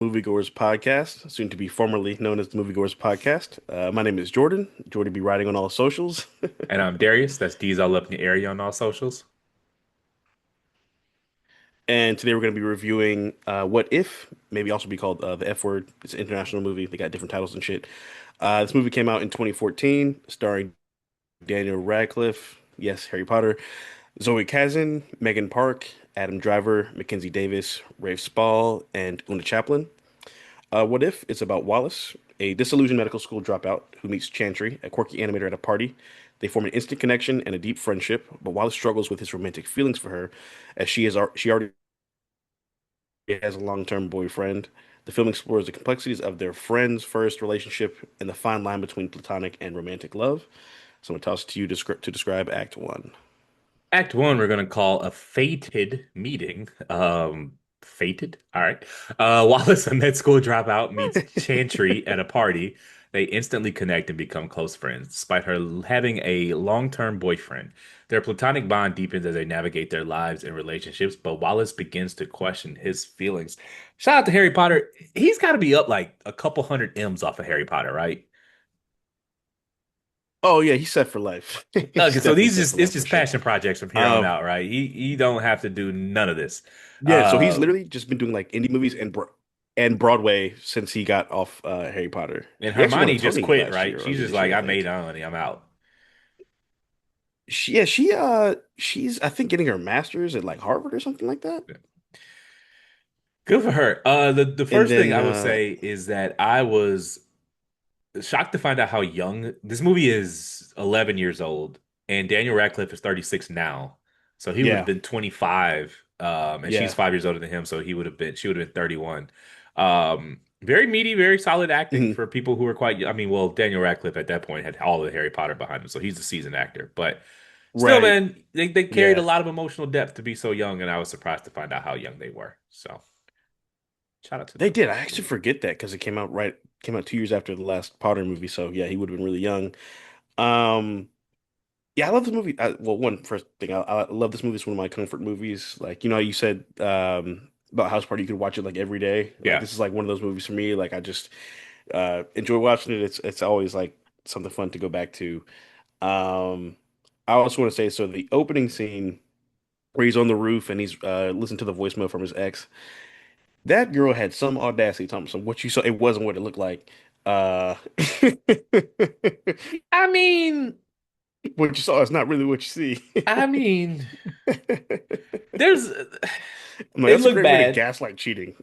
Moviegoers podcast, soon to be formerly known as the Moviegoers podcast. My name is Jordan. Jordan be writing on all socials. And I'm Darius. That's D's all up in the area on all socials. And today we're going to be reviewing What If, maybe also be called The F Word. It's an international movie. They got different titles and shit. This movie came out in 2014, starring Daniel Radcliffe, yes, Harry Potter, Zoe Kazan, Megan Park, Adam Driver, Mackenzie Davis, Rafe Spall, and Una Chaplin. What If? It's about Wallace, a disillusioned medical school dropout who meets Chantry, a quirky animator at a party. They form an instant connection and a deep friendship, but Wallace struggles with his romantic feelings for her, as she already has a long-term boyfriend. The film explores the complexities of their friends' first relationship and the fine line between platonic and romantic love. So I'm gonna toss it to you to describe Act One. Act one, we're gonna call a fated meeting. Fated? All right. Wallace, a med school dropout, meets Chantry at a party. They instantly connect and become close friends, despite her having a long-term boyfriend. Their platonic bond deepens as they navigate their lives and relationships, but Wallace begins to question his feelings. Shout out to Harry Potter. He's got to be up like a couple hundred M's off of Harry Potter, right? Oh yeah, he's set for life. Okay, He's so definitely these set for just it's life for just sure. passion projects from here on Um, out, right? He don't have to do none of this. Yeah, so he's Uh, literally just been doing like indie movies and Broadway since he got off Harry Potter. and He actually won a Hermione just Tony quit, last right? year or She's earlier just this like, year, I I made think. money, I'm out. She's I think getting her master's at like Harvard or something like that. Good for her. The And first thing then I will say is that I was shocked to find out how young this movie is. 11 years old, and Daniel Radcliffe is 36 now, so he would have yeah, been 25. And she's yeah. 5 years older than him, so she would have been 31. Very meaty, very solid acting Mhm. for people who are quite. I mean, well, Daniel Radcliffe at that point had all of Harry Potter behind him, so he's a seasoned actor. But still, Right. man, they carried a Yeah. lot of emotional depth to be so young, and I was surprised to find out how young they were. So shout out to They them. did. I actually forget that because it came out 2 years after the last Potter movie. So yeah, he would have been really young. Um Yeah, I love this movie. Well, one first thing, I love this movie. It's one of my comfort movies. Like, you said about House Party, you could watch it like every day. Like, Yeah. this is like one of those movies for me. Like, I just enjoy watching it. It's always like something fun to go back to. Um, I also want to say, so the opening scene where he's on the roof and he's listening to the voicemail from his ex, that girl had some audacity, Thompson. What you saw, it wasn't what it looked like. Uh, I mean, what you saw is not really what you see. I mean, there's I'm like, it that's a looked great way to bad. gaslight cheating.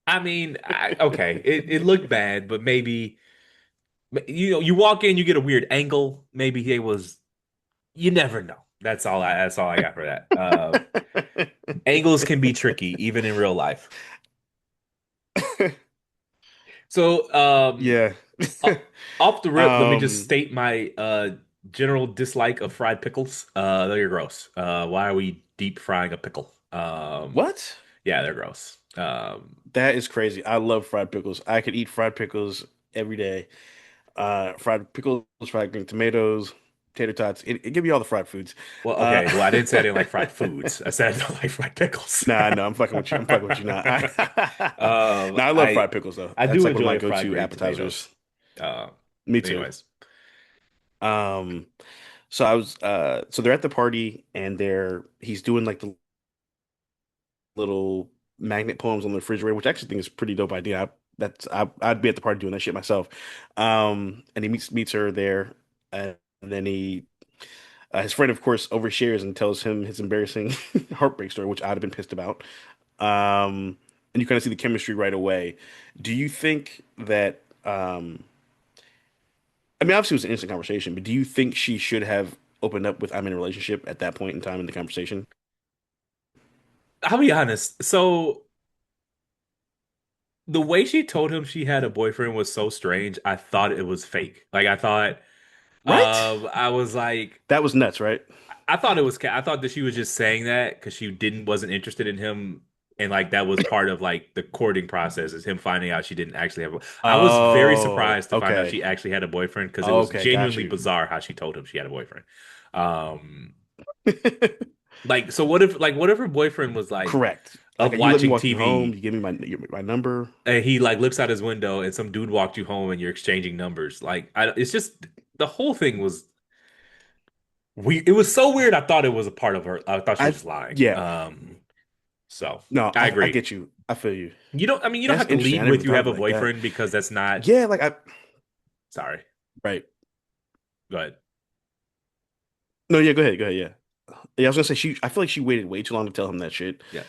I mean, okay, it looked bad, but maybe you walk in, you get a weird angle. Maybe it was. You never know. That's all I got for that. Angles can be tricky, even in real life. So, Yeah. o- off the rip, let me just Um, state my general dislike of fried pickles. They're gross. Why are we deep frying a pickle? what? Yeah, they're gross. That is crazy. I love fried pickles. I could eat fried pickles every day. Fried pickles, fried green tomatoes, tater tots. It give me all the fried foods. Well, Uh, okay. Well, I didn't say I didn't like fried foods. I said I don't like fried pickles. nah, no, I'm fucking with you. I'm fucking with you now. No, I love I fried pickles though. I That's do like one of my enjoy fried go-to green tomatoes. appetizers. Uh, Me too. anyways, Um, so they're at the party and he's doing like the little magnet poems on the refrigerator, which I actually think is a pretty dope idea. I'd be at the party doing that shit myself. And he meets her there, and then his friend, of course, overshares and tells him his embarrassing heartbreak story, which I'd have been pissed about. And you kind of see the chemistry right away. Do you think that? I mean, obviously, it was an instant conversation, but do you think she should have opened up with "I'm in a relationship" at that point in time in the conversation? I'll be honest. So the way she told him she had a boyfriend was so strange. I thought it was fake. Like I thought, Right? I was like, That was nuts, right? I thought it was. I thought that she was just saying that because she didn't wasn't interested in him, and like that was part of like the courting process is him finding out she didn't actually have. I was very Oh, surprised to find out okay. she actually had a boyfriend because it was Okay, got genuinely you. bizarre how she told him she had a boyfriend. Um, Like, so what if her boyfriend was like Correct. up Like you let me watching walk you home. TV You give me my number. and he like looks out his window and some dude walked you home and you're exchanging numbers? Like, it's just the whole thing was it was so weird. I thought it was a part of her. I thought she was I just lying. yeah. So No, I I agree. get you. I feel you. I mean, you don't That's have to interesting. lead I never with even you thought have of a it like that. boyfriend because that's not, Yeah, like I sorry, right. go ahead. No, yeah, go ahead. Go ahead, yeah. Yeah, I was gonna say I feel like she waited way too long to tell him that shit. Yeah.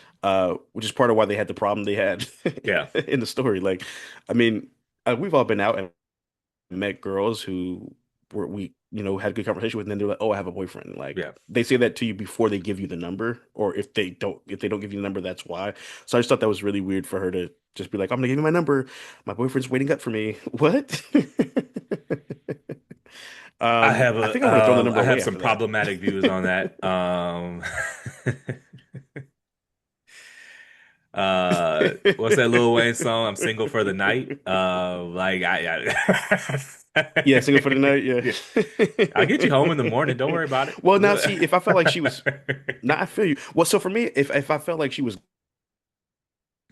Which is part of why they had the problem they had Yeah. in the story. Like, I mean, we've all been out and met girls who had a good conversation with, and then they're like, "Oh, I have a boyfriend." Like, Yeah. they say that to you before they give you the number, or if they don't give you the number, that's why. So I just thought that was really weird for her to just be like, "I'm gonna give you my number. My boyfriend's waiting up for me." What? I think I would have thrown the number I have away some after that. problematic views on that. What's that Lil Wayne song? I'm single for the night. Like Yeah, single for the night. Yeah. yeah. I'll get you home in the morning. Don't worry about Well, now see, if I felt like she was, it. nah, I feel you. Well, so for me, if I felt like she was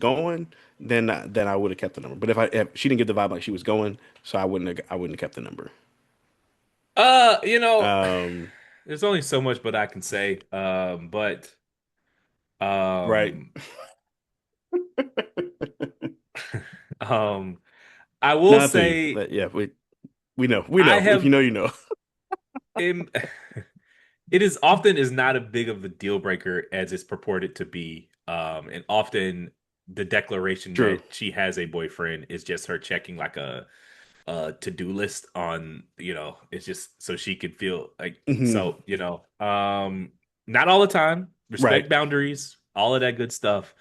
going, then I would have kept the number. But if she didn't give the vibe like she was going, so I wouldn't have kept the number. You know, Um, there's only so much but I can say. But right. um, um, I will No, I feel you. say Yeah, we I know. If you have know, you know. am it is often is not a big of a deal breaker as it's purported to be. And often the declaration True. that she has a boyfriend is just her checking like a to-do list on, it's just so she can feel like Hmm. so, not all the time, Right. respect boundaries, all of that good stuff.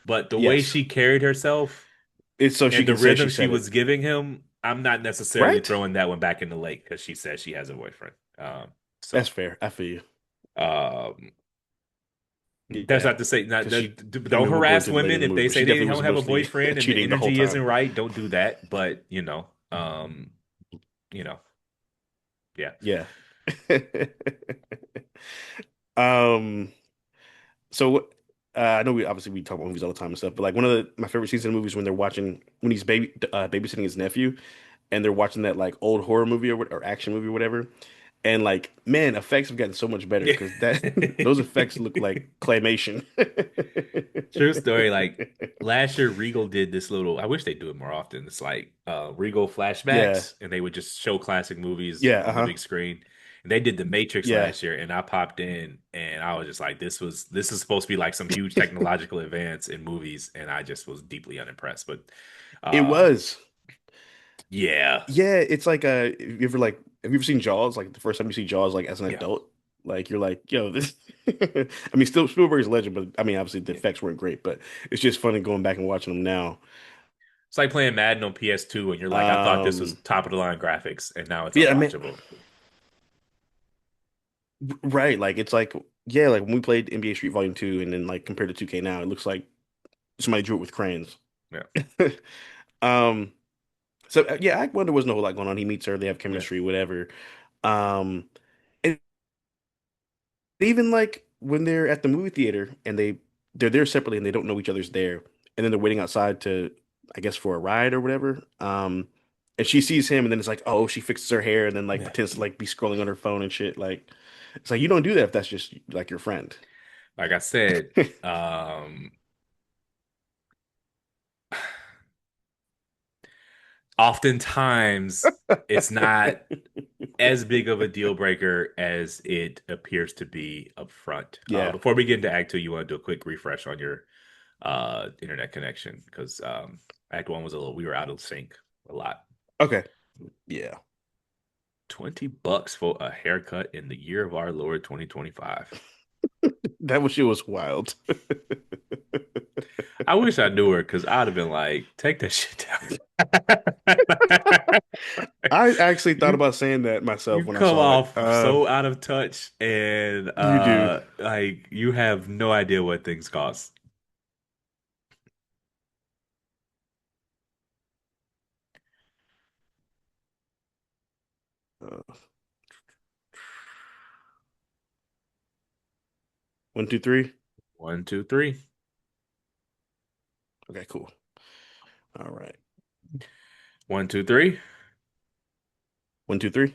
But the way Yes. she carried herself It's so she and the can say she rhythm she said was it. giving him, I'm not necessarily Right. throwing that one back in the lake because she says she has a boyfriend. That's So fair. I feel you. um that's Yeah. not to say not Because I don't mean, we'll go harass into it later in women the if movie, they but say she they definitely don't was have a mostly boyfriend and the cheating the whole energy isn't time. right. Don't do that. But you know, yeah, Yeah. Um, so I know we talk about movies all the time and stuff, but like one of my favorite scenes in the movies when they're watching when he's babysitting his nephew and they're watching that like old horror movie or action movie or whatever. And like, man, effects have gotten so much better yeah. because that those effects look like claymation. True story. Like last year, Regal did this little. I wish they do it more often. It's like Regal Yeah. flashbacks, and they would just show classic movies Yeah, on the uh-huh. big screen. And they did The Matrix Yeah. last year, and I popped in, and I was just like, this is supposed to be like some huge technological advance in movies, and I just was deeply unimpressed. But It um, was. yeah, Yeah, it's like have you ever seen Jaws? Like the first time you see Jaws like as an yeah, adult, like you're like, yo, this I mean still Spielberg's a legend, but I mean obviously the yeah. effects weren't great, but it's just funny going back and watching them now. It's like playing Madden on PS2, and you're like, I thought this was Um top of the line graphics, and now it's yeah, I mean unwatchable. right, like it's like yeah, like when we played NBA Street Volume 2 and then like compared to 2K now, it looks like somebody drew it with crayons. Yeah, Um so yeah, I wonder wasn't a whole lot going on. He meets her, they have yeah, chemistry, whatever. Um and even like when they're at the movie theater and they're there separately and they don't know each other's there, and then they're waiting outside to, I guess, for a ride or whatever. And she sees him, and then it's like, oh, she fixes her hair, and then like yeah. pretends to like be scrolling on her phone and shit. Like, it's like you don't do that if that's just like your friend. Like I said, um, oftentimes it's not as big of a deal breaker as it appears to be up front. Yeah. Before we get into Act Two, you want to do a quick refresh on your internet connection because Act One was a little we were out of sync a lot. Okay. Yeah. $20 for a haircut in the year of our Lord 2025. That was shit was wild. I wish I knew her because I'd have been like, take that shit down. I actually thought You about saying that myself you when I come saw it. off so out of touch and You do. like you have no idea what things cost. Uh, One, two, three. One, two, three. Okay, cool. All right. One, two, three. One, two, three.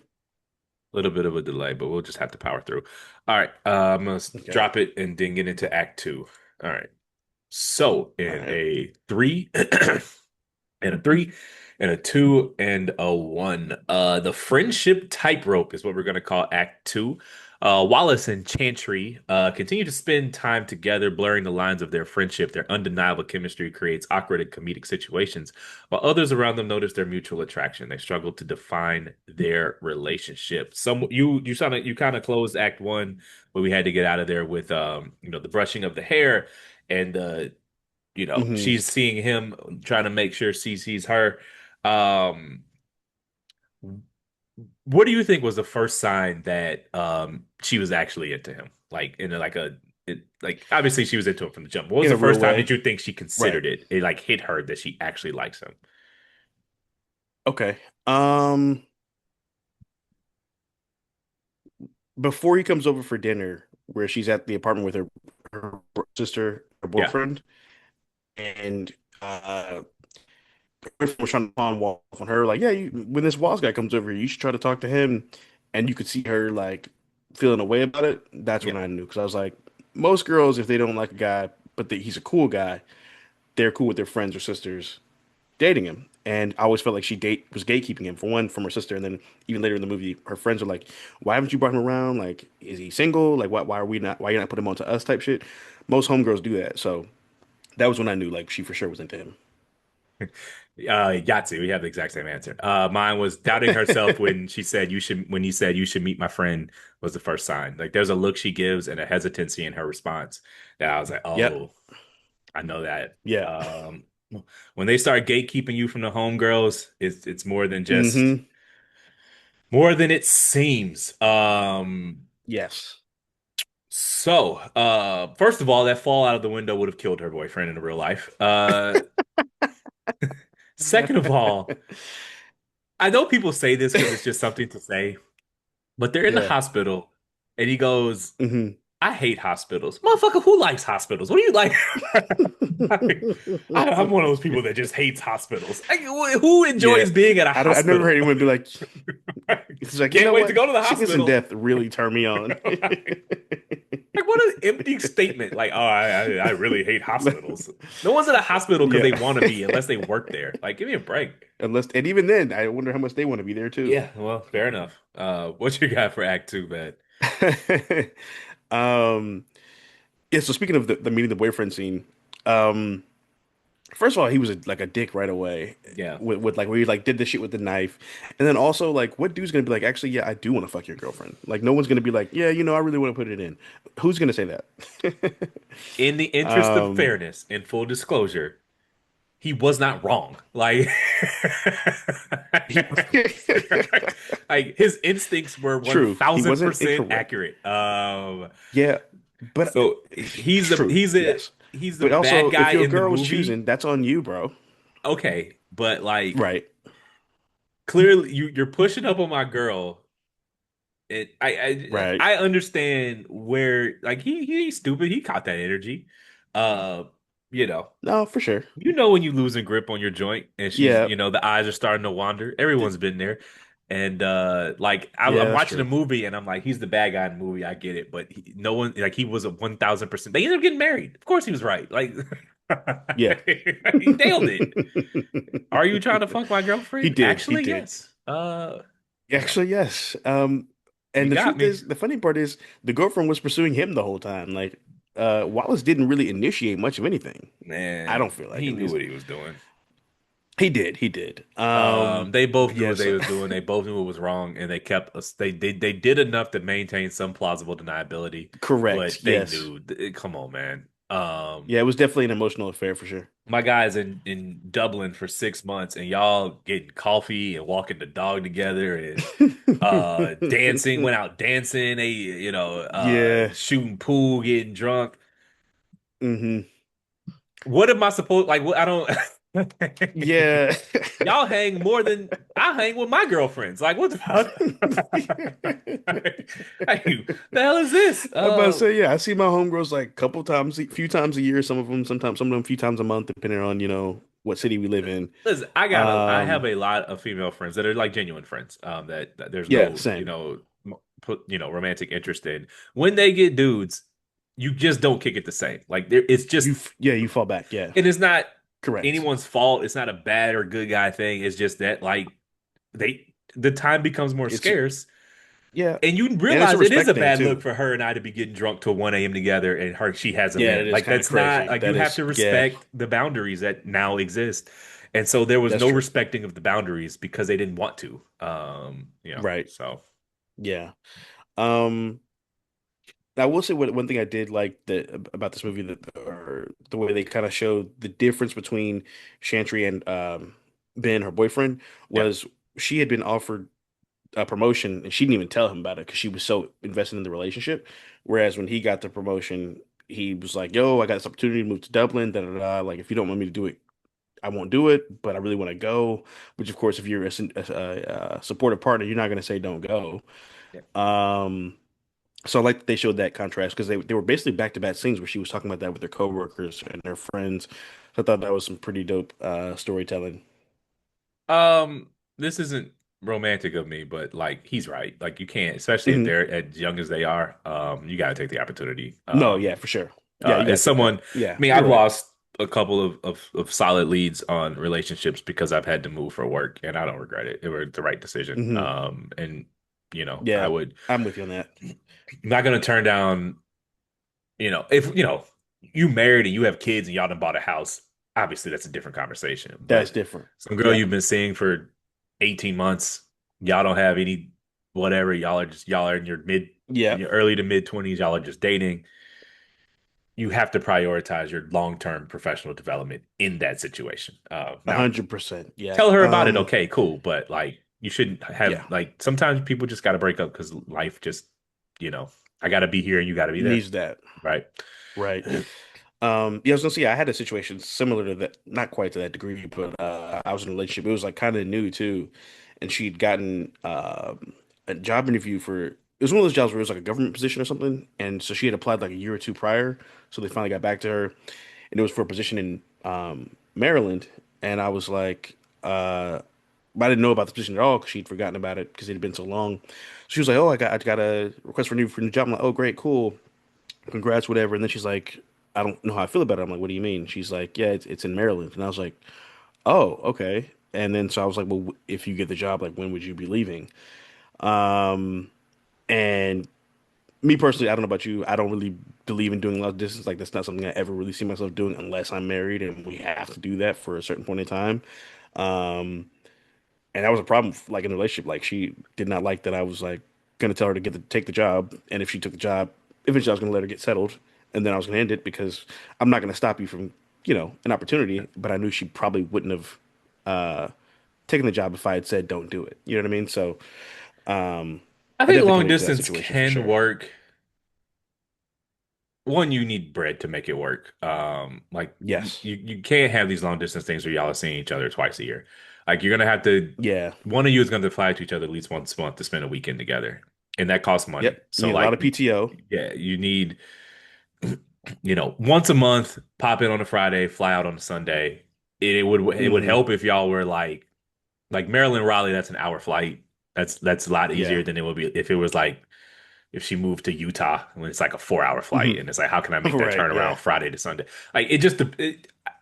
A little bit of a delay, but we'll just have to power through. All right. I'm gonna Okay. drop it and then get into Act Two. All right. So All in right. a three and a three and a two and a one. The friendship tightrope is what we're gonna call Act Two. Wallace and Chantry continue to spend time together, blurring the lines of their friendship. Their undeniable chemistry creates awkward and comedic situations, while others around them notice their mutual attraction. They struggle to define their relationship. Some you kind of closed Act One, but we had to get out of there with the brushing of the hair and Hmm. she's seeing him trying to make sure she sees her. Um, what do you think was the first sign that she was actually into him? Like in a, like a like obviously she was into him from the jump. What was In the a real first time way. that you think she Right. considered it? It like hit her that she actually likes him. Okay. Um, Before he comes over for dinner, where she's at the apartment with her sister, her Yeah, boyfriend, and boyfriend was trying to pawn Wall on her, like, yeah, when this Walls guy comes over, you should try to talk to him. And you could see her like feeling a way about it. That's when yeah. I knew because I was like, most girls, if they don't like a guy, but he's a cool guy, they're cool with their friends or sisters dating him. And I always felt like she date was gatekeeping him for one from her sister, and then even later in the movie, her friends are like, "Why haven't you brought him around? Like, is he single? Like, why are we not? Why you not put him onto us?" Type shit. Most homegirls do that, so that was when I knew like she for sure was into him. Yahtzee, we have the exact same answer. Mine was doubting herself when she said you should when he said you should meet my friend was the first sign. Like there's a look she gives and a hesitancy in her response that I was like, Yep. oh, I know that. Yeah. When they start gatekeeping you from the homegirls, it's more than just Mm-hmm. more than it seems. Yes. First of all, that fall out of the window would have killed her boyfriend in real life. Second of all, I know people say this because it's just something to say, but they're in the Yeah. hospital and he goes, Hmm. I hate hospitals. Motherfucker, who likes hospitals? What do you like? I'm one of those people that just hates hospitals. Who Yeah. enjoys being at a I've never heard hospital? anyone be like, it's like, you Can't know wait to what? go to the Sickness and hospital. death really turn me on. Like what an empty statement. Like, oh, I really hate hospitals. No one's at a hospital because Yeah. they want to be unless they work there. Like, give me a break. Unless, and even then, I wonder how much they want to be there too. Yeah, well, fair enough. What you got for Act Two, man? Um, yeah, so speaking of the meeting the boyfriend scene, um, first of all, he was like a dick right away Yeah. with like where he like did the shit with the knife, and then also like what dude's gonna be like, actually, yeah, I do want to fuck your girlfriend. Like no one's gonna be like, yeah, I really want to put it in. Who's gonna say that? In the interest of Um, fairness and full disclosure, he was not wrong. Like, he like his instincts were one true, he thousand wasn't percent incorrect. accurate. Yeah, but So true, yes. he's the But bad also, guy if your in the girl was movie. choosing, that's on you, bro. Okay, but like Right, clearly you're pushing up on my girl. right. I understand where like he's stupid. He caught that energy. Uh, you know. No, for sure. You know when you losing grip on your joint and she's, Yeah, you know, the eyes are starting to wander. Everyone's been there. And like yeah, I'm that's watching a true. ing and I'm like, he's the bad guy in the movie. I get it, but no one like he was a 1,000%. They ended up getting married. Of course he was right. Like Yeah. he nailed it. Are you trying to fuck my He girlfriend? did. He Actually, did. yes. You know, Actually, yes. you And the got truth me, is, the funny part is, the girlfriend was pursuing him the whole time. Like, Wallace didn't really initiate much of anything. I don't man. feel like, He at knew least. what he was doing. He did. He did. They both But knew what yes. they was doing. They both knew what was wrong, and they kept us. They did enough to maintain some plausible deniability, Correct. but they Yes. knew. Come on, man. Yeah, it was definitely an emotional affair for sure. My guy's in Dublin for 6 months, and y'all getting coffee and walking the dog together and dancing. Went out dancing. They Yeah. shooting pool, getting drunk. Hmm. What am I supposed like? What I don't. Yeah. Y'all hang more than I hang with my girlfriends. Like, what the hey, the hell is this? I'm about to say, yeah, I see my homegirls like a couple times, a few times a year. Some of them a few times a month, depending on, what city we live in. Listen, I have Um, a lot of female friends that are like genuine friends. That there's yeah, no, same. romantic interest in. When they get dudes, you just don't kick it the same. Like it's just, Yeah, you fall back. Yeah, it is not correct. anyone's fault. It's not a bad or good guy thing. It's just that like the time becomes more It's scarce. Yeah, And you and it's a realize it is respect a thing bad look too. for her and I to be getting drunk till 1 a.m. together and she has a Yeah, man. it is Like kind of that's not crazy. like you That have is, to yeah, respect the boundaries that now exist. And so there was that's no true. respecting of the boundaries because they didn't want to. Right. So Yeah. Um, I will say one thing I did like about this movie, that or the way they kind of showed the difference between Chantry and Ben, her boyfriend, yeah. was she had been offered a promotion and she didn't even tell him about it because she was so invested in the relationship. Whereas when he got the promotion, he was like, "Yo, I got this opportunity to move to Dublin. Da da da. Like, if you don't want me to do it, I won't do it. But I really want to go." Which, of course, if you're a supportive partner, you're not going to say don't go. Yeah. Um, so I like that they showed that contrast because they were basically back to back scenes where she was talking about that with her coworkers and her friends. So I thought that was some pretty dope storytelling. This isn't romantic of me, but like he's right. Like you can't, especially if Hmm. they're as young as they are, you gotta take the opportunity. No, yeah, for sure. Yeah, you got As to take someone, that. I Yeah, mean, you're I've right. lost a couple of solid leads on relationships because I've had to move for work, and I don't regret it. It was the right decision. Hmm. And I Yeah, would I'm with you on that. I'm not gonna turn down. If you married and you have kids and y'all done bought a house, obviously that's a different conversation. That's But different. some girl Yeah, you've been seeing for 18 months, y'all don't have any whatever. Y'all are in yeah, your early to mid 20s. Y'all are just dating. You have to prioritize your long-term professional development in that situation. Now, 100%. Yeah, tell her about it. Okay, cool, but like you shouldn't have yeah, like sometimes people just got to break up because life just you know I got to be here and you got to be there, needs that. right? Right. Yeah, I was gonna say I had a situation similar to that, not quite to that degree, but I was in a relationship. It was like kind of new too, and she'd gotten a job interview for. It was one of those jobs where it was like a government position or something, and so she had applied like a year or two prior. So they finally got back to her, and it was for a position in Maryland. And I was like, but I didn't know about the position at all because she'd forgotten about it because it had been so long. She was like, "Oh, I got a request for a new job." I'm like, "Oh, great, cool." Congrats, whatever. And then she's like, I don't know how I feel about it. I'm like, what do you mean? She's like, yeah, it's in Maryland. And I was like, oh, okay. And then so I was like, well, if you get the job, like, when would you be leaving? Um, and me personally, I don't know about you. I don't really believe in doing long distance. Like, that's not something I ever really see myself doing unless I'm married and we have to do that for a certain point in time. Um, and that was a problem, like in a relationship. Like, she did not like that I was like gonna tell her to take the job, and if she took the job, eventually I was gonna let her get settled, and then I was gonna end it because I'm not gonna stop you from, an opportunity. But I knew she probably wouldn't have uh, taken the job if I had said don't do it. You know what I mean? So I I think definitely can long relate to that distance situation for can sure. work. One, you need bread to make it work. Like Yes. you can't have these long distance things where y'all are seeing each other twice a year. Like you're gonna have to, Yeah. one of you is gonna fly to each other at least once a month to spend a weekend together, and that costs money. Yep. You So need a lot like, of PTO. yeah, you need, once a month, pop in on a Friday, fly out on a Sunday. It would Hmm. help if y'all were like Maryland, Raleigh. That's an hour flight. That's a lot Yeah. easier than it would be if it was like if she moved to Utah when it's like a 4 hour flight Hmm. and it's like how can I make that Right. turnaround Yeah. Friday to Sunday? Like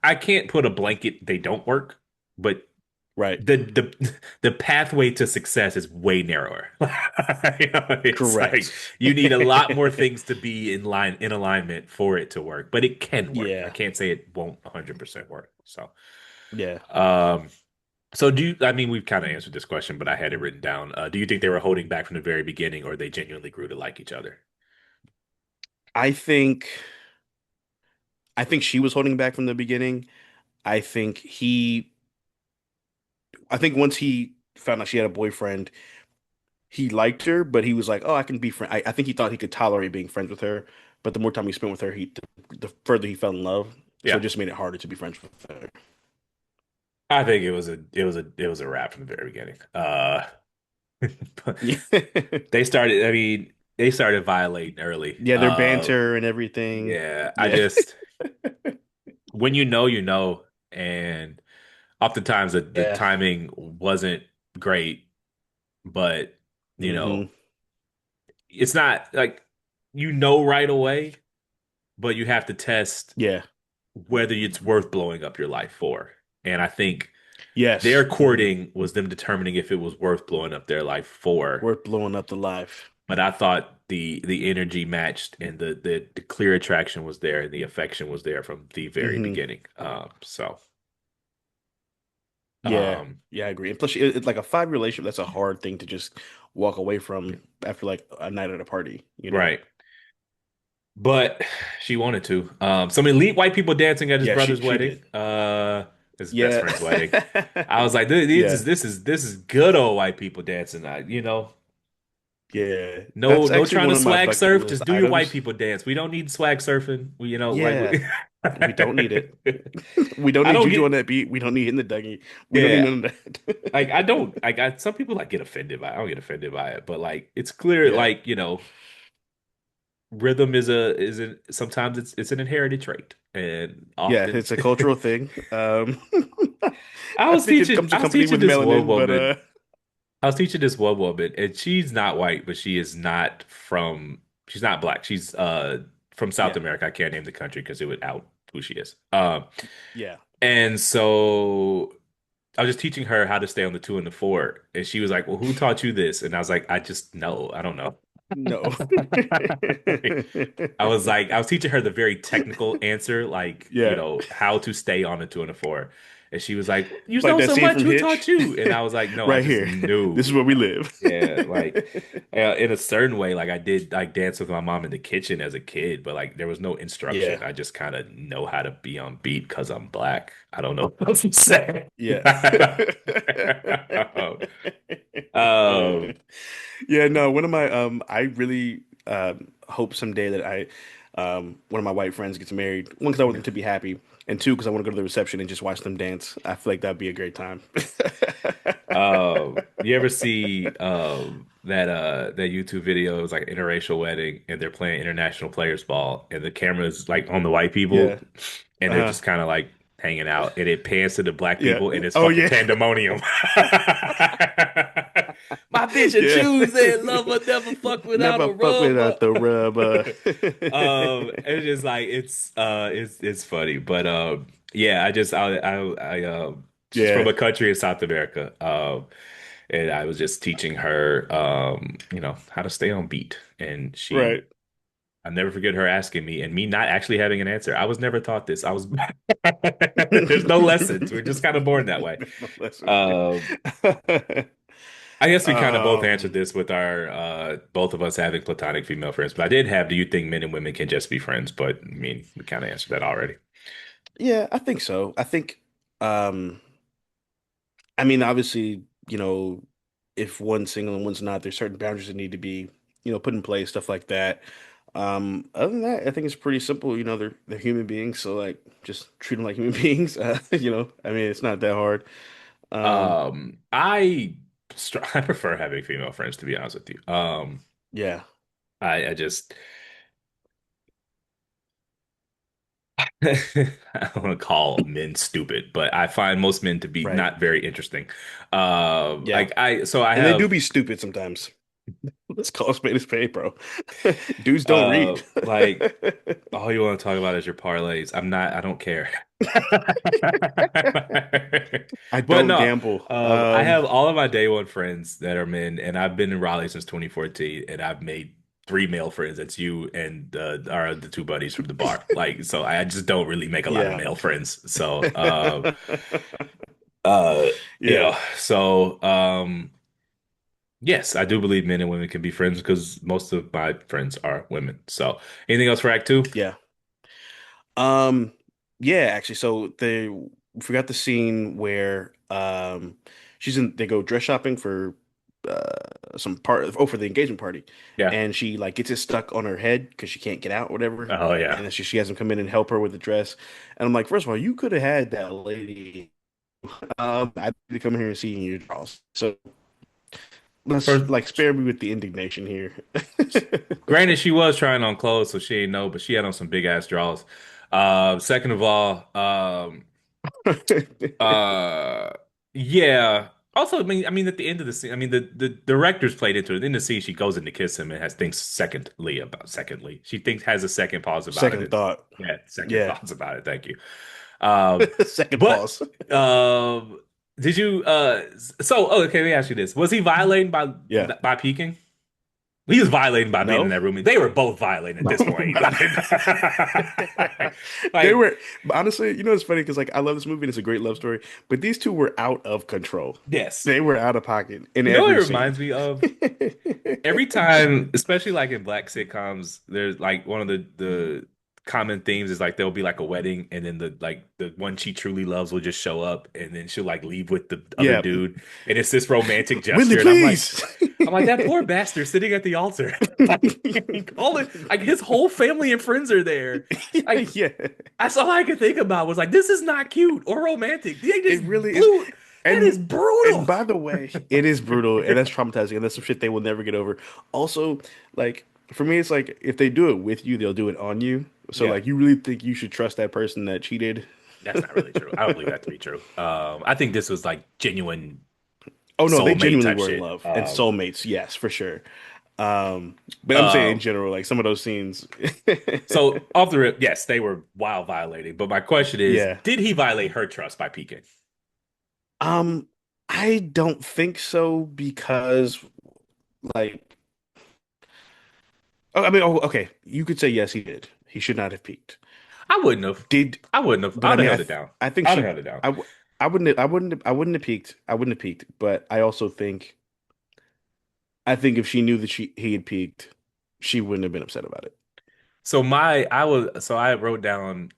I can't put a blanket they don't work, but Right. the pathway to success is way narrower. It's like Correct. you need a lot more things to be in alignment for it to work, but it can work. I Yeah. can't say it won't 100% work. So, Yeah. um, so I mean, we've kind of answered this question, but I had it written down. Do you think they were holding back from the very beginning or they genuinely grew to like each other? I think I think she was holding back from the beginning. I think he I think once he found out she had a boyfriend, he liked her, but he was like, "Oh, I can be friend." I think he thought he could tolerate being friends with her, but the more time he spent with her, the further he fell in love. So it Yeah. just made it harder to be friends with her. I think it was a wrap from the very beginning. Yeah. They started, I mean, they started violating early. Yeah, their banter and everything. Yeah, I Yeah. just when you know, you know, and oftentimes the Yeah. timing wasn't great, but you know, Hmm. it's not like you know right away, but you have to test Yeah. whether it's worth blowing up your life for. And I think their Yes. Hmm. courting was them determining if it was worth blowing up their life for. Worth blowing up the life. But I thought the energy matched and the clear attraction was there and the affection was there from the very Hmm. beginning. So Yeah. um, Yeah, I agree. And plus, it's like a 5-year relationship. That's a hard thing to just walk away from after like a night at a party, you know? right. But she wanted to. Some elite white people dancing at his Yeah, brother's she wedding, did. his best Yeah. friend's wedding. I was like, this Yeah. is this is this is good old white people dancing. Yeah. No, That's no actually trying one to of my swag bucket surf. list Just do your white items. people dance. We don't need swag surfing. Yeah. We don't need it. We don't I need don't Juju on get, that beat. We don't need hitting the Dougie. We don't need yeah. none of Like I that. don't, like I some people like get offended by it. I don't get offended by it, but like it's clear, Yeah. like rhythm sometimes it's an inherited trait, and Yeah, often it's a cultural thing. I I was think it teaching comes I was accompanied teaching with this one melanin, but woman I was teaching this one woman, and she's not white, but she's not black. She's from South yeah. America. I can't name the country because it would out who she is. Yeah. And so I was just teaching her how to stay on the two and the four, and she was like, "Well, who taught you this?" And I was like, "I just know. I don't know." No. I was teaching her the very technical answer, like, Yeah. how to stay on a two and a four. And she was like, "You Like know that so scene much. from Who taught Hitch. you?" And I was like, "No, I Right just here. This is knew." where we live. Yeah, like in a certain way, like I did like dance with my mom in the kitchen as a kid, but like there was no Yeah. instruction. I just kind of know how to be on beat because I'm black. I don't know what else to say. Yeah. Um, Yeah, no, one of my I really hope someday that I one of my white friends gets married. One, because I want them to be happy, and two, because I want to go to the reception and just watch them dance. I feel like that'd be a great time. you ever see that YouTube video? It was like an interracial wedding, and they're playing international players ball, and the camera's like on the white people, Yeah. and they're Uh-huh. just kind of like hanging out, and it pans to the black Yeah. people, and it's Oh fucking yeah. pandemonium. My bitch and Yeah. shoes said lover never fuck without a Never fuck rubber. without the rub. It's just like it's funny, but yeah, she's from Yeah. a country in South America, and I was just teaching her how to stay on beat, and Right. I never forget her asking me and me not actually having an answer. I was never taught this. There's no lessons. We're just kind of born that way. No lessons. Um, I guess we kind of both answered Um, this with our both of us having platonic female friends, but I did have, do you think men and women can just be friends? But I mean, we kind of answered that already. yeah, I think so. I think, um, I mean, obviously, if one's single and one's not, there's certain boundaries that need to be, put in place, stuff like that. Other than that, I think it's pretty simple. They're human beings, so like just treat them like human beings. I mean, it's not that hard. Um, I prefer having female friends, to be honest with you. yeah, I just I don't want to call men stupid, but I find most men to be right. not very interesting. Yeah, Like I so I and they do have be stupid sometimes. Let's call a spade, bro. Dudes don't read. like all you want to talk about is your parlays. I don't care. I But don't no, gamble. I have all of my day one friends that are men, and I've been in Raleigh since 2014, and I've made three male friends. That's you and are the two buddies from the bar. Like, so I just don't really make a lot of Yeah. male friends. So, uh, Yeah. so yes, I do believe men and women can be friends because most of my friends are women. So, anything else for Act Two? Yeah. Um, yeah, actually, so we forgot the scene where they go dress shopping for some for the engagement party, Yeah. and she like gets it stuck on her head because she can't get out, or whatever, Oh yeah. and then she has him come in and help her with the dress, and I'm like, first of all, you could have had that lady I need to come here and see your draws. So let's First, like spare me with the indignation here. granted, she was trying on clothes, so she ain't know, but she had on some big ass draws. Second of all, uh, yeah. Also, I mean, at the end of the scene, I mean, the directors played into it. In the scene, she goes in to kiss him and has thinks secondly. She thinks has a second pause about it. Second thought. Yeah, second Yeah. thoughts about it. Thank you. Um, Second but pause. did you okay, let me ask you this. Was he violating Yeah. by peeking? He was violating by being in No. that room. They were both violating at this point. They Like, were honestly, it's funny because like I love this movie and it's a great love story, but these two were out of control. yes. They were out of pocket in You know what it every scene. reminds me of? Every time, especially like in black sitcoms, there's like one of the common themes is like there'll be like a wedding and then the one she truly loves will just show up and then she'll like leave with the other Yeah. dude and it's this romantic Whitney, gesture and please. I'm like that poor bastard sitting at the altar. Like all it like his whole family and friends are there. Like Yeah. that's all I could think about was like this is not cute or romantic. They just It really is. blew that is And brutal. by the way, it is brutal and that's traumatizing and that's some shit they will never get over. Also, like for me, it's like if they do it with you, they'll do it on you. So Yeah. like you really think you should trust that person that cheated? That's not really true. I don't believe that to be true. I think this was like genuine Oh no, they soulmate genuinely type were in shit. love and soulmates, yes, for sure. But I'm saying in Um, general, like some of those scenes. so off the rip, yes, they were wild violating. But my question is, Yeah. did he violate her trust by peeking? Um, I don't think so because like oh, I mean, oh, okay, you could say yes, he did. He should not have peaked. I wouldn't have. Did I wouldn't have. I but I would have mean, held it down. I think I would have she held it down. I w- I wouldn't have peaked. I wouldn't have peaked, but I also think I think if she knew that he had peaked, she wouldn't have been upset about it. I wrote down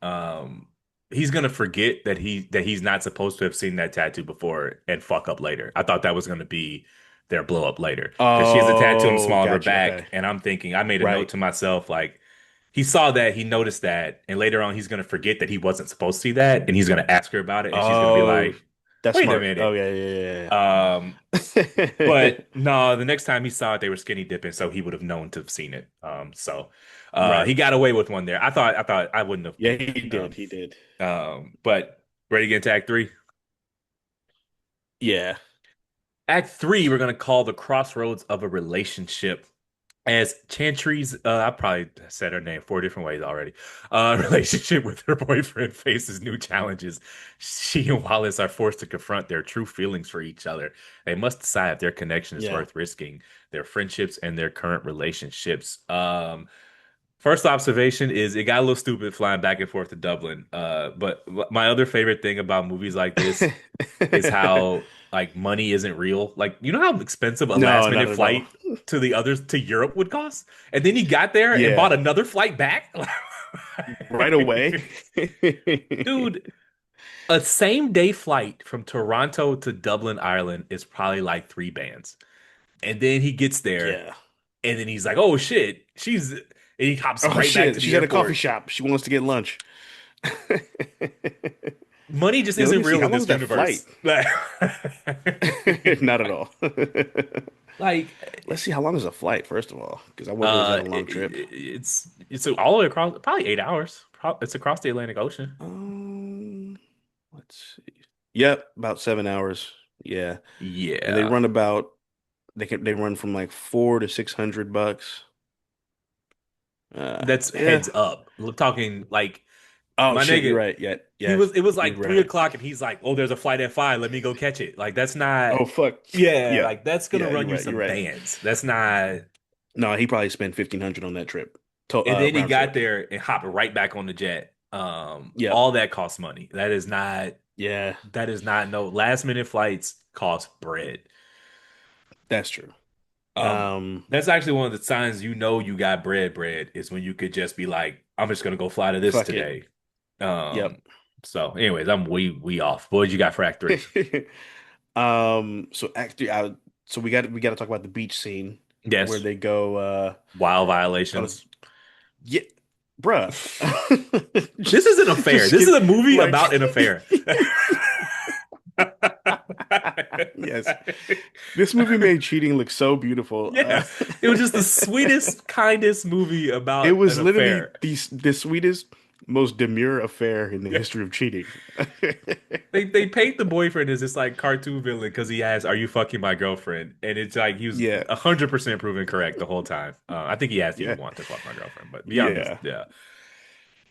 he's gonna forget that he's not supposed to have seen that tattoo before and fuck up later. I thought that was gonna be their blow up later because she has a tattoo on the Oh, small of her gotcha. back, Okay. and I'm thinking I made a note Right. to myself like he saw that, he noticed that, and later on he's gonna forget that he wasn't supposed to see that, and he's gonna ask her about it, and she's gonna be Oh, like, that's "Wait a smart. Oh minute." yeah, yeah, Um, yeah, yeah. but no, the next time he saw it, they were skinny dipping, so he would have known to have seen it. Right. He got away with one there. I thought I wouldn't have Yeah, peaked. he did. He did. But ready to get into Act Three? Yeah. Act Three, we're gonna call the crossroads of a relationship. As Chantry's, I probably said her name four different ways already. Relationship with her boyfriend faces new challenges. She and Wallace are forced to confront their true feelings for each other. They must decide if their connection is Yeah. worth risking their friendships and their current relationships. First observation is it got a little stupid flying back and forth to Dublin. But my other favorite thing about movies like this is how like money isn't real. Like you know how expensive a last No, not minute at all. flight to Europe would cost, and then he got there and Yeah. bought another flight back. Right away. Dude, a same day flight from Toronto to Dublin, Ireland is probably like three bands. And then he gets there Yeah. and then he's like, "Oh shit, she's," and he hops Oh right back to shit, the she's at a coffee airport. shop. She wants to get lunch. Money just Yeah, let me isn't see. real How in long is this that flight? universe. Not at all. Like Let's see how long is a flight, first of all, because I wonder is that a long trip? it's all the way across probably 8 hours. It's across the Atlantic Ocean. Um, let's see. Yep, about 7 hours. Yeah, and they Yeah, run about they run from like 400 to $600. that's Yeah. heads up. We're talking like Oh my shit, you're nigga. right. Yeah, He yeah, was it was you're like three right. o'clock, and he's like, "Oh, there's a flight at 5. Let me go catch it." Like that's not. Oh fuck. Yeah, Yeah, like that's gonna yeah, you're run you right. You're some right. bands. That's not. No, he probably spent 1,500 on that trip. To And then he round got trip. there and hopped right back on the jet. Yep. All that costs money. That is not. Yeah, That is not no last minute flights cost bread. that's true. Um, Um, that's actually one of the signs you know you got bread is when you could just be like, I'm just gonna go fly to this fuck it. today. Yep. So anyways, I'm we off. What did you got for Act Three? So actually, so we got to talk about the beach scene where Yes. they go Wild on a violations. yeah, bruh. This is an affair. Just This is skip a movie like about an affair. Yes. This movie made cheating look so beautiful. Yeah, it was just the sweetest, kindest movie It about an was literally affair. the sweetest, most demure affair in the Yeah. history of cheating. They paint the boyfriend as this like cartoon villain because he asks, "Are you fucking my girlfriend?" And it's like he was Yeah, 100% proven correct the whole time. I think he asked, "Do you yeah, want to fuck my girlfriend?" But beyond this, yeah. yeah.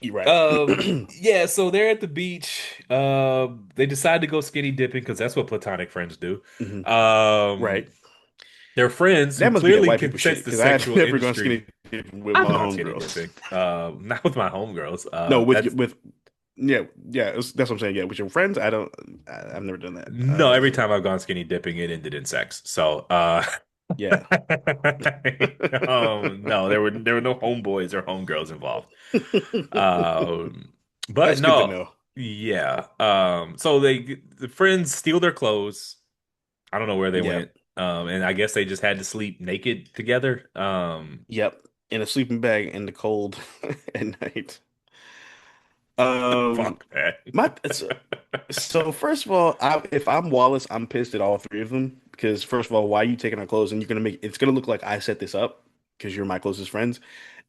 You're right. Yeah. So they're at the beach. They decide to go skinny dipping because that's what platonic friends do. Hmm. Right. Um, their friends who That must be that clearly white people can sense shit the because I had sexual never gone skinny industry. dipping with I've my gone skinny homegirls. dipping. Not with my homegirls. No, That's yeah, yeah. That's what I'm saying. Yeah, with your friends, I don't. I've never done that. no. Every time I've gone skinny dipping, it ended in sex. So, Yeah. no, there were no homeboys or homegirls involved. Um, but That's good to no, know. yeah. So the friends steal their clothes. I don't know where they Yeah. went. And I guess they just had to sleep naked together. Yep. In a sleeping bag in the cold at night. Fuck that. My so first of all, if I'm Wallace, I'm pissed at all three of them because first of all, why are you taking our clothes and you're gonna make it's gonna look like I set this up because you're my closest friends,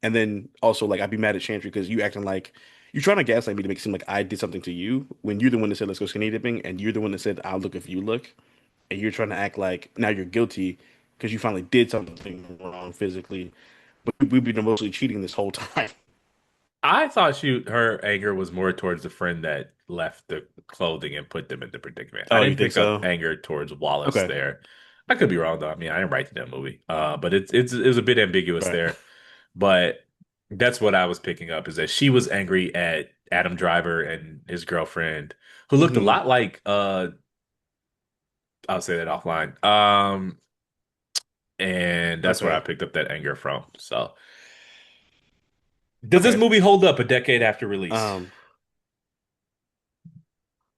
and then also like I'd be mad at Chantry because you acting like you're trying to gaslight me to make it seem like I did something to you when you're the one that said let's go skinny dipping and you're the one that said I'll look if you look, and you're trying to act like now you're guilty because you finally did something wrong physically, but we've been mostly cheating this whole time. I thought her anger was more towards the friend that left the clothing and put them in the predicament. I Oh, you didn't think pick up so? anger towards Wallace Okay. there. I could be wrong though. I mean, I didn't write that movie. But it was a bit ambiguous Right. there. But that's what I was picking up is that she was angry at Adam Driver and his girlfriend, who looked a Hmm. lot like I'll say that offline. And that's where I Okay. picked up that anger from. So does this Okay. movie hold up a decade after release?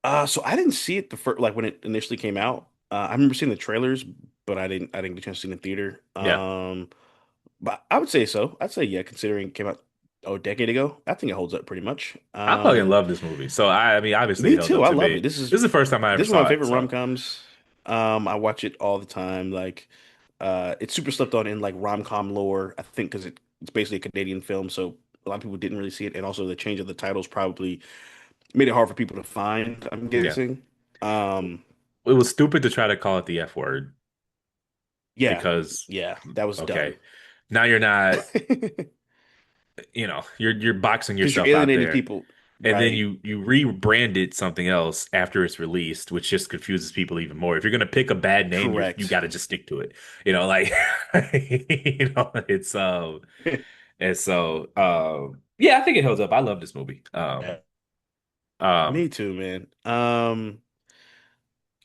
Um, so I didn't see it the first like when it initially came out. I remember seeing the trailers, but I didn't get a chance to see it in the theater. Yeah. But I would say so. I'd say yeah, considering it came out a decade ago. I think it holds up pretty much. I fucking love this movie. So I mean, obviously it Me held too. up I to love it. me. This is the first time I ever This is one of saw my it. favorite So rom-coms. I watch it all the time. Like, it's super slept on in like rom-com lore. I think because it's basically a Canadian film, so a lot of people didn't really see it, and also the change of the titles probably made it hard for people to find, I'm yeah, guessing. Um, it was stupid to try to call it the F word yeah, because yeah, that was dumb. okay, now you're not, you're boxing Because you're yourself out alienating there. people, And then right? you rebranded something else after it's released, which just confuses people even more. If you're gonna pick a bad name, you Correct. got to just stick to it. Like and so yeah, I think it holds up. I love this movie. Yeah, Um me too, man.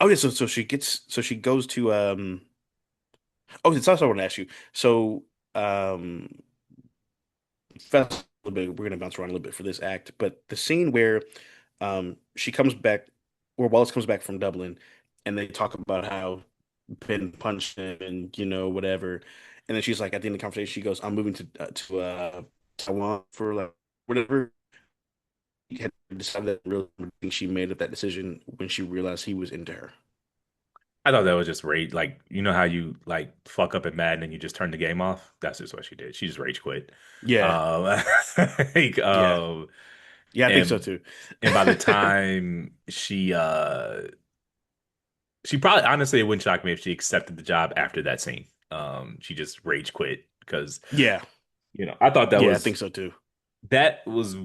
Oh yeah, so she goes to oh, it's also I want to ask you. So um, fast a little bit. We're gonna bounce around a little bit for this act, but the scene where she comes back, where Wallace comes back from Dublin, and they talk about how Ben punched him and whatever, and then she's like at the end of the conversation, she goes, "I'm moving to Taiwan for like whatever." He had decided that really think she made up that decision when she realized he was into her. I thought that was just rage. Like, you know how you like fuck up at Madden and you just turn the game off? That's just what she did. She just rage quit. Yeah, Um, like, yeah, yeah. I think so and too. and by the time she probably honestly it wouldn't shock me if she accepted the job after that scene. She just rage quit because Yeah, I thought yeah. I think so too. that was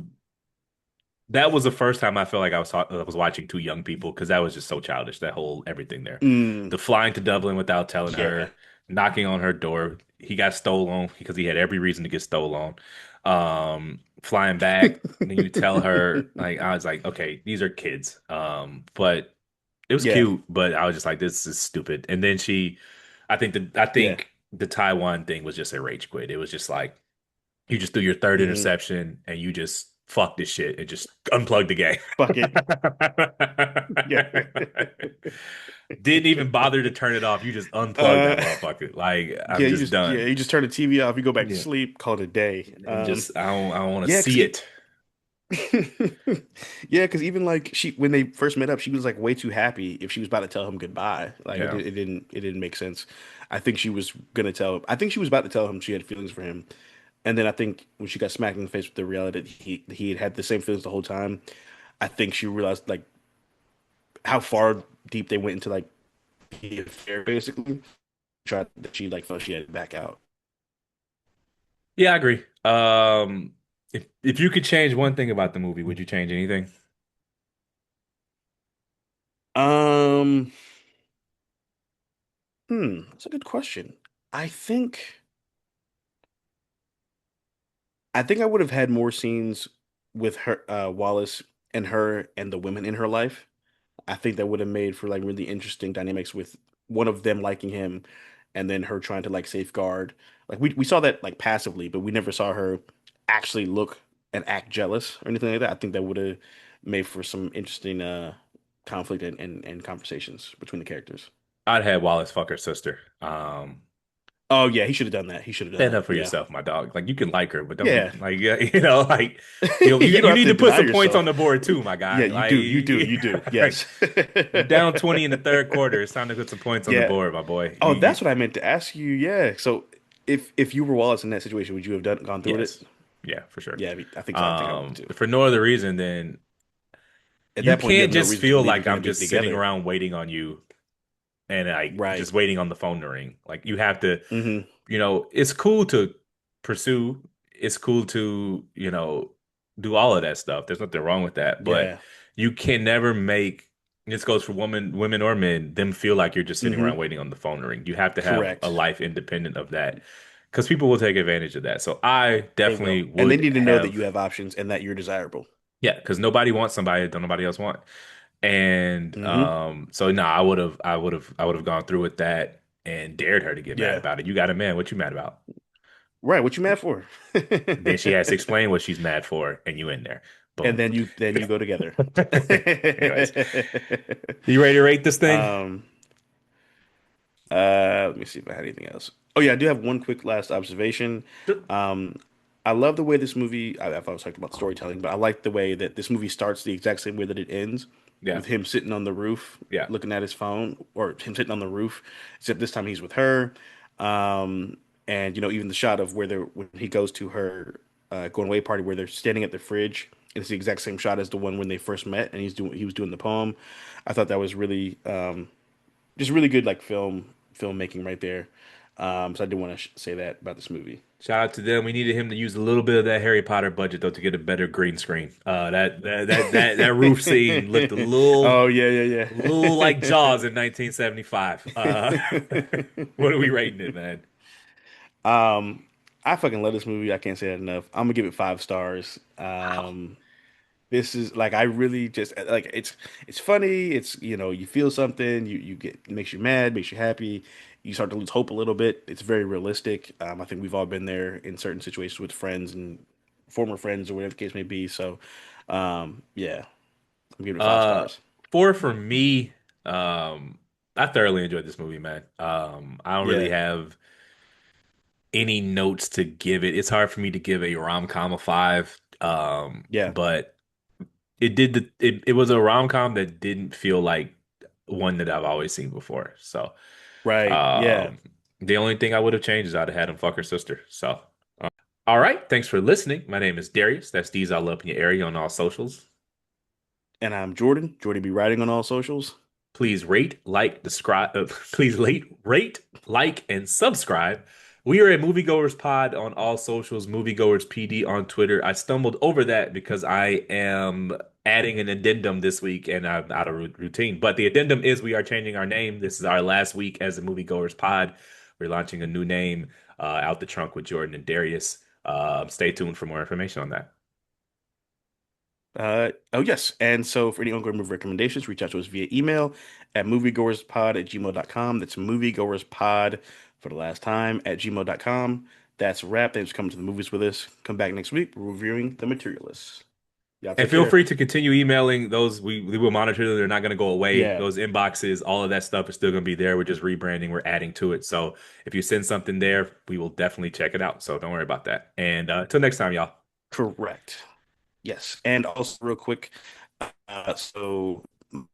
that was the first time I felt like I was watching two young people because that was just so childish. That whole everything there, Mm, the flying to Dublin without telling yeah, her, knocking on her door. He got stolen because he had every reason to get stolen. Flying back, then you tell her like I was like, okay, these are kids. But it was yeah, cute, but I was just like, this is stupid. And then I yeah. think the Taiwan thing was just a rage quit. It was just like you just threw your third Hmm. interception and you just fucked this shit and just unplugged the game. Fuck it. Yeah. Didn't even bother to turn it off. You just unplugged that Uh, motherfucker. Like, I'm yeah, just done. you just turn the TV off, you go back to Yeah. sleep, call it a day. And just I don't want to Yeah, see it. Yeah, because even like she when they first met up, she was like way too happy if she was about to tell him goodbye. Like Yeah. it didn't make sense. I think she was gonna tell him. I think she was about to tell him she had feelings for him, and then I think when she got smacked in the face with the reality that he had had the same feelings the whole time, I think she realized like how far deep they went into like the affair basically. Tried that she like felt she had to back out. Yeah, I agree. If you could change one thing about the movie, would you change anything? Um, that's a good question. I think. I think I would have had more scenes with her, Wallace and her and the women in her life. I think that would have made for like really interesting dynamics with one of them liking him and then her trying to like safeguard. Like we saw that like passively, but we never saw her actually look and act jealous or anything like that. I think that would have made for some interesting conflict and conversations between the characters. I'd have Wallace fuck her sister. Oh yeah, he should have done that. He should have done Stand that. up for Yeah. yourself, my dog. Like you can like her, but don't be Yeah. like yeah, like You don't you have need to to put deny some points on yourself. the board too, my Yeah, guy. you do. You do. You do. Like Yes. you're down 20 in the third quarter. It's time to put some points on the Yeah. board, my boy. Oh, that's what I meant to ask you. Yeah. So if you were Wallace in that situation, would you have gone through with Yes. it? Yeah, for sure. Yeah, I think so. I think I would too. For no other reason than At you that point, you have can't no just reason to feel believe you're like going to I'm be just sitting together. around waiting on you and like Right. just waiting on the phone to ring. Like you have to, Hmm. it's cool to pursue. It's cool to, do all of that stuff. There's nothing wrong with that, but Yeah. you can never make this goes for women or men, them feel like you're just sitting around Hmm. waiting on the phone to ring. You have to have a Correct. life independent of that because people will take advantage of that. So I They definitely will. And they would need to know that have, you have options and that you're desirable. yeah, because nobody wants somebody that don't nobody else want. And Hmm. so no, I would have gone through with that and dared her to get mad Yeah. about it. You got a man, what you mad about? Right. What you mad for? Then she has to explain what she's mad for, and you in there. And Boom. then you go together. Anyways, you ready to rate this thing? Um, let me see if I had anything else. Oh yeah, I do have one quick last observation. Sure. Um, I love the way this movie. I've always talked about storytelling, but I like the way that this movie starts the exact same way that it ends, Yeah, with him sitting on the roof yeah. looking at his phone, or him sitting on the roof. Except this time he's with her. Um, and even the shot of where they're when he goes to her going away party where they're standing at the fridge. And it's the exact same shot as the one when they first met, and he was doing the poem. I thought that was really just really good like filmmaking right there. So I did want to say that about this movie. Shout out to them. We needed him to use a little bit of that Harry Potter budget though to get a better green screen. That roof scene looked Oh yeah, yeah, a little like yeah. Jaws in 1975. What are we rating it, man? um, I fucking love this movie. I can't say that enough. I'm gonna give it 5 stars. Wow. This is like I really just like it's funny. It's you feel something. You get it makes you mad, makes you happy. You start to lose hope a little bit. It's very realistic. I think we've all been there in certain situations with friends and former friends or whatever the case may be. So, yeah, I'm giving it five Uh, stars. four for me. Um, I thoroughly enjoyed this movie, man. I don't really Yeah, have any notes to give it. It's hard for me to give a rom-com a five. yeah, But it was a rom-com that didn't feel like one that I've always seen before. So, right. Yeah, um, the only thing I would have changed is I'd have had him fuck her sister. So, all right. Thanks for listening. My name is Darius. That's D's all up in your area on all socials. and I'm Jordan. Jordan be writing on all socials. Please rate, like, describe. Please rate, like, and subscribe. We are a Moviegoers Pod on all socials. Moviegoers PD on Twitter. I stumbled over that because I am adding an addendum this week, and I'm out of routine. But the addendum is we are changing our name. This is our last week as a Moviegoers Pod. We're launching a new name, out the trunk with Jordan and Darius. Stay tuned for more information on that. Oh yes, and so for any ongoing movie recommendations, reach out to us via email at moviegoerspod@gmail.com. That's moviegoerspod for the last time at gmail.com. That's a wrap. Thanks for coming to the movies with us. Come back next week. We're reviewing The Materialists. Y'all And take feel care. free to continue emailing those. We will monitor them. They're not going to go away. Yeah, Those inboxes, all of that stuff is still going to be there. We're just rebranding. We're adding to it. So if you send something there, we will definitely check it out. So don't worry about that. And until next time, y'all. correct. Yes, and also real quick, so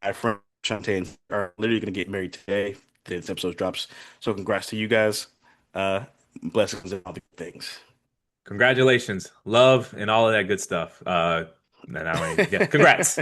my friend Shantae are literally going to get married today. This episode drops, so congrats to you guys. Uh, Blessings and all the good things. Congratulations, love, and all of that good stuff. And I mean, yeah, congrats.